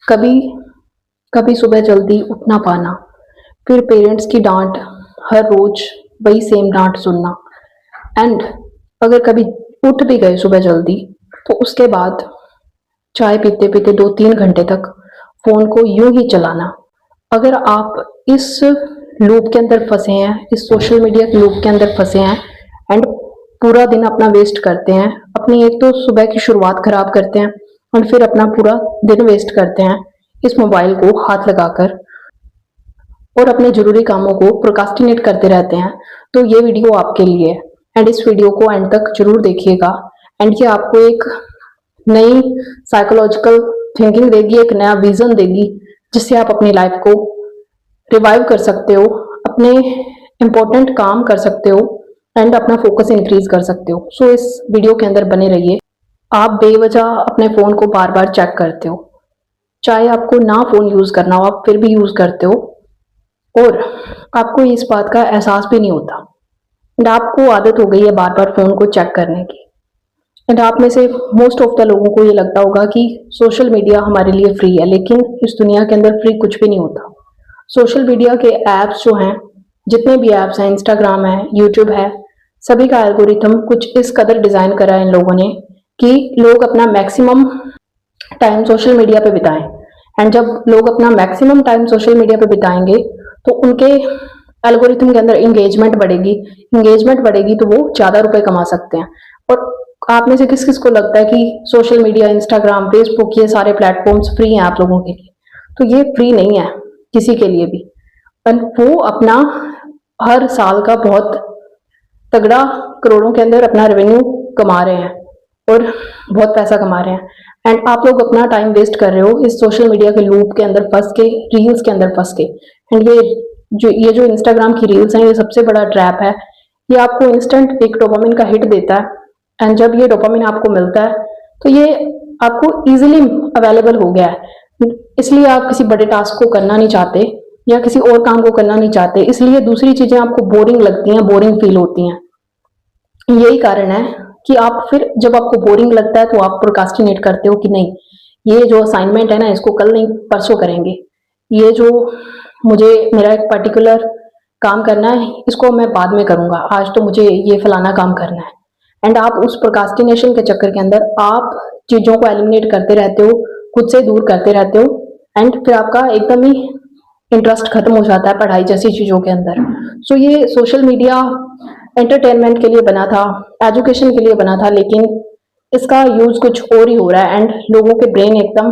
कभी कभी सुबह जल्दी उठ ना पाना, फिर पेरेंट्स की डांट, हर रोज वही सेम डांट सुनना। एंड अगर कभी उठ भी गए सुबह जल्दी, तो उसके बाद चाय पीते पीते 2-3 घंटे तक फोन को यूं ही चलाना। अगर आप इस लूप के अंदर फंसे हैं, इस सोशल मीडिया के लूप के अंदर फंसे हैं एंड पूरा दिन अपना वेस्ट करते हैं, अपनी एक तो सुबह की शुरुआत खराब करते हैं और फिर अपना पूरा दिन वेस्ट करते हैं इस मोबाइल को हाथ लगाकर और अपने जरूरी कामों को प्रोकास्टिनेट करते रहते हैं, तो ये वीडियो आपके लिए है। एंड इस वीडियो को एंड तक जरूर देखिएगा। एंड ये आपको एक नई साइकोलॉजिकल थिंकिंग देगी, एक नया विजन देगी, जिससे आप अपनी लाइफ को रिवाइव कर सकते हो, अपने इंपॉर्टेंट काम कर सकते हो एंड अपना फोकस इंक्रीज कर सकते हो। सो इस वीडियो के अंदर बने रहिए। आप बेवजह अपने फोन को बार बार चेक करते हो, चाहे आपको ना फोन यूज करना हो, आप फिर भी यूज करते हो और आपको इस बात का एहसास भी नहीं होता। एंड आपको आदत हो गई है बार बार फोन को चेक करने की। एंड आप में से मोस्ट ऑफ द लोगों को ये लगता होगा कि सोशल मीडिया हमारे लिए फ्री है, लेकिन इस दुनिया के अंदर फ्री कुछ भी नहीं होता। सोशल मीडिया के ऐप्स जो हैं, जितने भी ऐप्स हैं, इंस्टाग्राम है, यूट्यूब है, सभी का एल्गोरिथम कुछ इस कदर डिजाइन करा है इन लोगों ने कि लोग अपना मैक्सिमम टाइम सोशल मीडिया पे बिताएं। एंड जब लोग अपना मैक्सिमम टाइम सोशल मीडिया पे बिताएंगे, तो उनके एल्गोरिथम के अंदर इंगेजमेंट बढ़ेगी तो वो ज्यादा रुपए कमा सकते हैं। और आप में से किस किस को लगता है कि सोशल मीडिया, इंस्टाग्राम, फेसबुक, ये सारे प्लेटफॉर्म्स फ्री हैं आप लोगों के लिए? तो ये फ्री नहीं है किसी के लिए भी। पर वो अपना हर साल का बहुत तगड़ा करोड़ों के अंदर अपना रेवेन्यू कमा रहे हैं और बहुत पैसा कमा रहे हैं। एंड आप लोग अपना टाइम वेस्ट कर रहे हो इस सोशल मीडिया के लूप के अंदर फंस के, रील्स के अंदर फंस के। एंड ये जो इंस्टाग्राम की रील्स हैं, ये सबसे बड़ा ट्रैप है। ये आपको इंस्टेंट एक डोपामिन का हिट देता है एंड जब ये डोपामिन आपको मिलता है, तो ये आपको इजीली अवेलेबल हो गया है, इसलिए आप किसी बड़े टास्क को करना नहीं चाहते या किसी और काम को करना नहीं चाहते, इसलिए दूसरी चीजें आपको बोरिंग लगती हैं, बोरिंग फील होती हैं। यही कारण है कि आप फिर जब आपको बोरिंग लगता है तो आप प्रोकास्टिनेट करते हो कि नहीं, ये जो असाइनमेंट है ना, इसको कल नहीं परसों करेंगे। ये जो मुझे मेरा एक पर्टिकुलर काम करना है, इसको मैं बाद में करूंगा, आज तो मुझे ये फलाना काम करना है। एंड आप उस प्रोकास्टिनेशन के चक्कर के अंदर आप चीजों को एलिमिनेट करते रहते हो, खुद से दूर करते रहते हो एंड फिर आपका एकदम ही इंटरेस्ट खत्म हो जाता है पढ़ाई जैसी चीजों के अंदर। सो ये सोशल मीडिया एंटरटेनमेंट के लिए बना था, एजुकेशन के लिए बना था, लेकिन इसका यूज कुछ और ही हो रहा है एंड लोगों के ब्रेन एकदम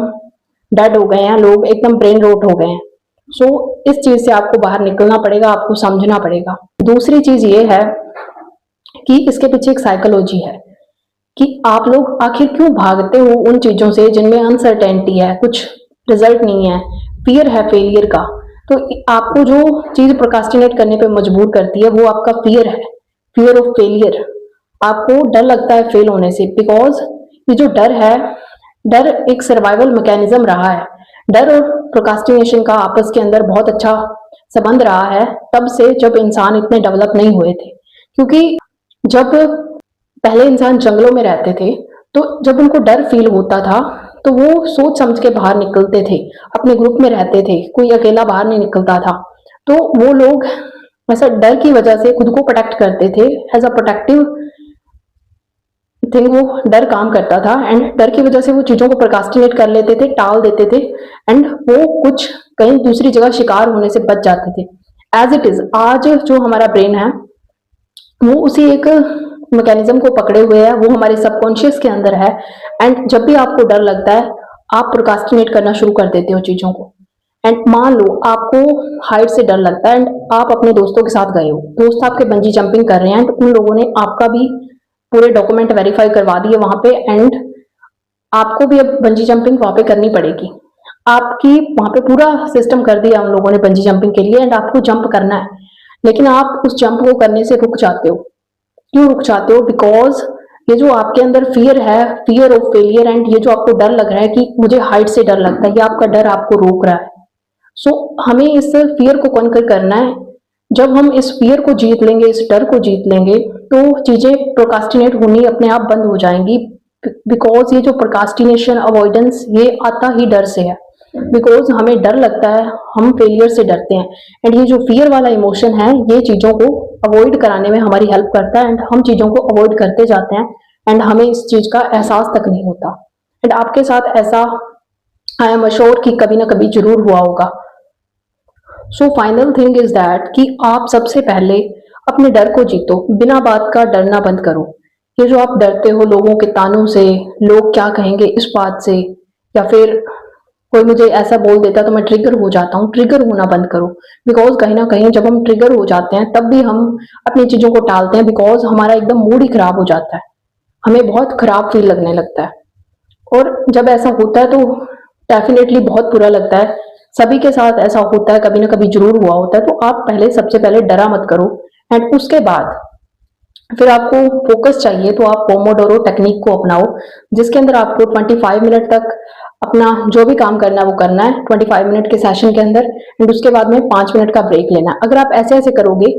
डेड हो गए हैं, लोग एकदम ब्रेन रोट हो गए हैं। सो इस चीज से आपको बाहर निकलना पड़ेगा, आपको समझना पड़ेगा। दूसरी चीज ये है कि इसके पीछे एक साइकोलॉजी है कि आप लोग आखिर क्यों भागते हो उन चीजों से जिनमें अनसर्टेनिटी है, कुछ रिजल्ट नहीं है, फियर है फेलियर का। तो आपको जो चीज प्रोकास्टिनेट करने पे मजबूर करती है वो आपका फियर है, फियर ऑफ फेलियर। आपको डर लगता है फेल होने से, बिकॉज ये जो डर है, डर एक सर्वाइवल मैकेनिज्म रहा है। डर और प्रोकास्टिनेशन का आपस के अंदर बहुत अच्छा संबंध रहा है तब से, जब इंसान इतने डेवलप नहीं हुए थे। क्योंकि जब पहले इंसान जंगलों में रहते थे, तो जब उनको डर फील होता था तो वो सोच समझ के बाहर निकलते थे, अपने ग्रुप में रहते थे, कोई अकेला बाहर नहीं निकलता था। तो वो लोग ऐसा डर की वजह से खुद को प्रोटेक्ट करते थे, एज अ प्रोटेक्टिव थिंग वो डर काम करता था। एंड डर की वजह से वो चीजों को प्रोकास्टिनेट कर लेते थे, टाल देते थे एंड वो कुछ कहीं दूसरी जगह शिकार होने से बच जाते थे। एज इट इज आज जो हमारा ब्रेन है वो उसी एक मैकेनिज्म को पकड़े हुए है, वो हमारे सबकॉन्शियस के अंदर है। एंड जब भी आपको डर लगता है, आप प्रोकास्टिनेट करना शुरू कर देते हो चीजों को। एंड मान लो आपको हाइट से डर लगता है एंड आप अपने दोस्तों के साथ गए हो, दोस्त आपके बंजी जंपिंग कर रहे हैं एंड उन लोगों ने आपका भी पूरे डॉक्यूमेंट वेरीफाई करवा दिए वहां पे एंड आपको भी अब बंजी जंपिंग वहां पे करनी पड़ेगी। आपकी वहां पे पूरा सिस्टम कर दिया उन लोगों ने बंजी जंपिंग के लिए एंड आपको जंप करना है, लेकिन आप उस जंप को करने से रुक जाते हो। क्यों रुक जाते हो? बिकॉज ये जो आपके अंदर फियर है, फियर ऑफ फेलियर, एंड ये जो आपको डर लग रहा है कि मुझे हाइट से डर लगता है, ये आपका डर आपको रोक रहा है। सो हमें इस फियर को कॉन्कर करना है। जब हम इस फियर को जीत लेंगे, इस डर को जीत लेंगे, तो चीजें प्रोकास्टिनेट होनी अपने आप बंद हो जाएंगी। बिकॉज ये जो प्रोकास्टिनेशन, अवॉइडेंस, ये आता ही डर से है। बिकॉज हमें डर लगता है, हम फेलियर से डरते हैं। एंड ये जो फियर वाला इमोशन है, ये चीज़ों को अवॉइड कराने में हमारी हेल्प करता है, एंड हम चीज़ों को अवॉइड करते जाते हैं, एंड हमें इस चीज़ का एहसास तक नहीं होता। एंड आपके साथ ऐसा आई एम अश्योर कि कभी ना कभी जरूर हुआ होगा। So final thing is that कि आप सबसे पहले अपने डर को जीतो, बिना बात का डरना बंद करो। ये जो आप डरते हो लोगों के तानों से, लोग क्या कहेंगे इस बात से, या फिर कोई मुझे ऐसा बोल देता तो मैं ट्रिगर हो जाता हूँ, ट्रिगर होना बंद करो। बिकॉज कहीं ना कहीं जब हम ट्रिगर हो जाते हैं तब भी हम अपनी चीजों को टालते हैं, बिकॉज हमारा एकदम मूड ही खराब हो जाता है, हमें बहुत खराब फील लगने लगता है। और जब ऐसा होता है तो डेफिनेटली बहुत बुरा लगता है। सभी के साथ ऐसा होता है, कभी ना कभी जरूर हुआ होता है। तो आप पहले सबसे पहले डरा मत करो, एंड उसके बाद फिर आपको फोकस चाहिए तो आप पोमोडोरो टेक्निक को अपनाओ, जिसके अंदर आपको 25 मिनट तक अपना जो भी काम करना है वो करना है 25 मिनट के सेशन के अंदर, एंड उसके बाद में 5 मिनट का ब्रेक लेना है। अगर आप ऐसे ऐसे करोगे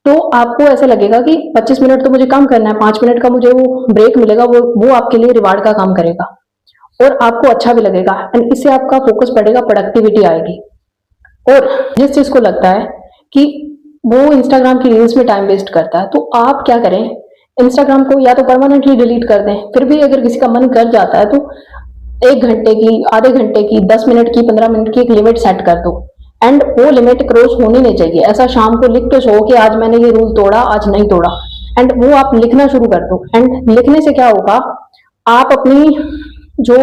तो आपको ऐसा लगेगा कि 25 मिनट तो मुझे काम करना है, 5 मिनट का मुझे वो ब्रेक मिलेगा, वो आपके लिए रिवार्ड का काम करेगा, और आपको अच्छा भी लगेगा, एंड इससे आपका फोकस बढ़ेगा, प्रोडक्टिविटी आएगी। और जिस चीज को लगता है कि वो इंस्टाग्राम की रील्स में टाइम वेस्ट करता है, तो आप क्या करें, इंस्टाग्राम को या तो परमानेंटली डिलीट कर दें। फिर भी अगर किसी का मन कर जाता है तो 1 घंटे की, आधे घंटे की, 10 मिनट की, 15 मिनट की एक लिमिट सेट कर दो, एंड वो लिमिट क्रॉस होनी नहीं चाहिए। ऐसा शाम को लिख के सो कि आज मैंने ये रूल तोड़ा, आज नहीं तोड़ा, एंड वो आप लिखना शुरू कर दो। एंड लिखने से क्या होगा, आप अपनी जो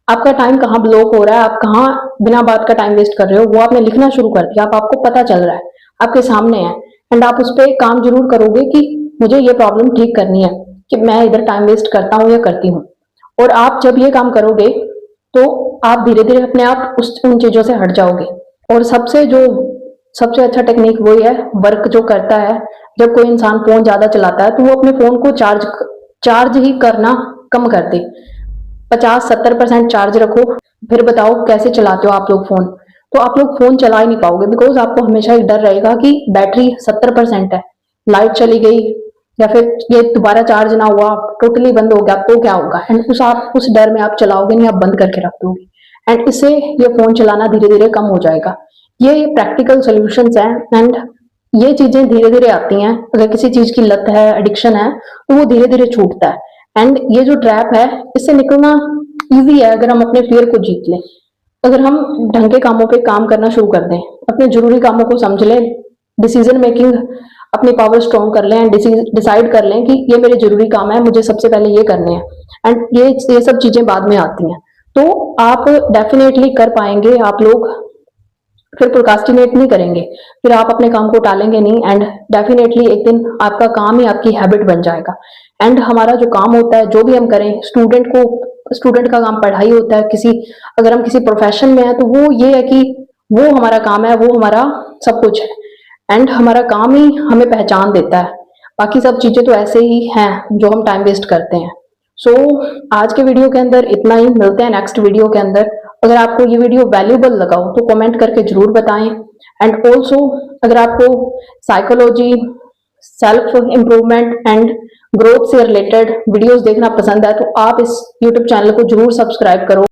आपका टाइम कहाँ ब्लॉक हो रहा है, आप कहाँ बिना बात का टाइम वेस्ट कर रहे हो, वो आपने लिखना शुरू कर दिया, आप आपको पता चल रहा है, आपके सामने है, एंड आप उस पर काम जरूर करोगे कि मुझे ये प्रॉब्लम ठीक करनी है कि मैं इधर टाइम वेस्ट करता हूँ या करती हूँ। और आप जब ये काम करोगे तो आप धीरे धीरे अपने आप उन चीजों से हट जाओगे। और सबसे अच्छा टेक्निक वही है, वर्क जो करता है, जब कोई इंसान फोन ज्यादा चलाता है तो वो अपने फोन को चार्ज ही करना कम कर दे, 50-70% चार्ज रखो। फिर बताओ कैसे चलाते हो आप लोग फोन, तो आप लोग फोन चला ही नहीं पाओगे, बिकॉज आपको हमेशा एक डर रहेगा कि बैटरी 70% है, लाइट चली गई या फिर ये दोबारा चार्ज ना हुआ, टोटली बंद हो गया तो क्या होगा। एंड उस डर में आप चलाओगे नहीं, आप बंद करके रख दोगे, एंड इससे ये फोन चलाना धीरे धीरे कम हो जाएगा। ये प्रैक्टिकल सोल्यूशंस हैं, एंड ये चीजें धीरे धीरे आती हैं। अगर किसी चीज की लत है, एडिक्शन है, तो वो धीरे धीरे छूटता है। एंड ये जो ट्रैप है, इससे निकलना इजी है अगर हम अपने फियर को जीत लें, अगर हम ढंग के कामों पे काम करना शुरू कर दें, अपने जरूरी कामों को समझ लें, डिसीजन मेकिंग अपनी पावर स्ट्रॉन्ग कर लें, एंड डिसाइड कर लें कि ये मेरे जरूरी काम है, मुझे सबसे पहले ये करने हैं, एंड ये सब चीजें बाद में आती हैं, तो आप डेफिनेटली कर पाएंगे। आप लोग फिर प्रोकास्टिनेट नहीं करेंगे, फिर आप अपने काम को टालेंगे नहीं, एंड डेफिनेटली एक दिन आपका काम ही आपकी हैबिट बन जाएगा। एंड हमारा जो काम होता है, जो भी हम करें, स्टूडेंट का काम पढ़ाई होता है, अगर हम किसी प्रोफेशन में है तो वो ये है कि वो हमारा काम है, वो हमारा सब कुछ है, एंड हमारा काम ही हमें पहचान देता है। बाकी सब चीजें तो ऐसे ही हैं जो हम टाइम वेस्ट करते हैं। सो आज के वीडियो के अंदर इतना ही, मिलते हैं नेक्स्ट वीडियो के अंदर। अगर आपको ये वीडियो वैल्यूबल लगा हो तो कमेंट करके जरूर बताएं, एंड ऑल्सो अगर आपको psychology, self improvement and growth से रिलेटेड वीडियोस देखना पसंद है तो आप इस यूट्यूब चैनल को जरूर सब्सक्राइब करो।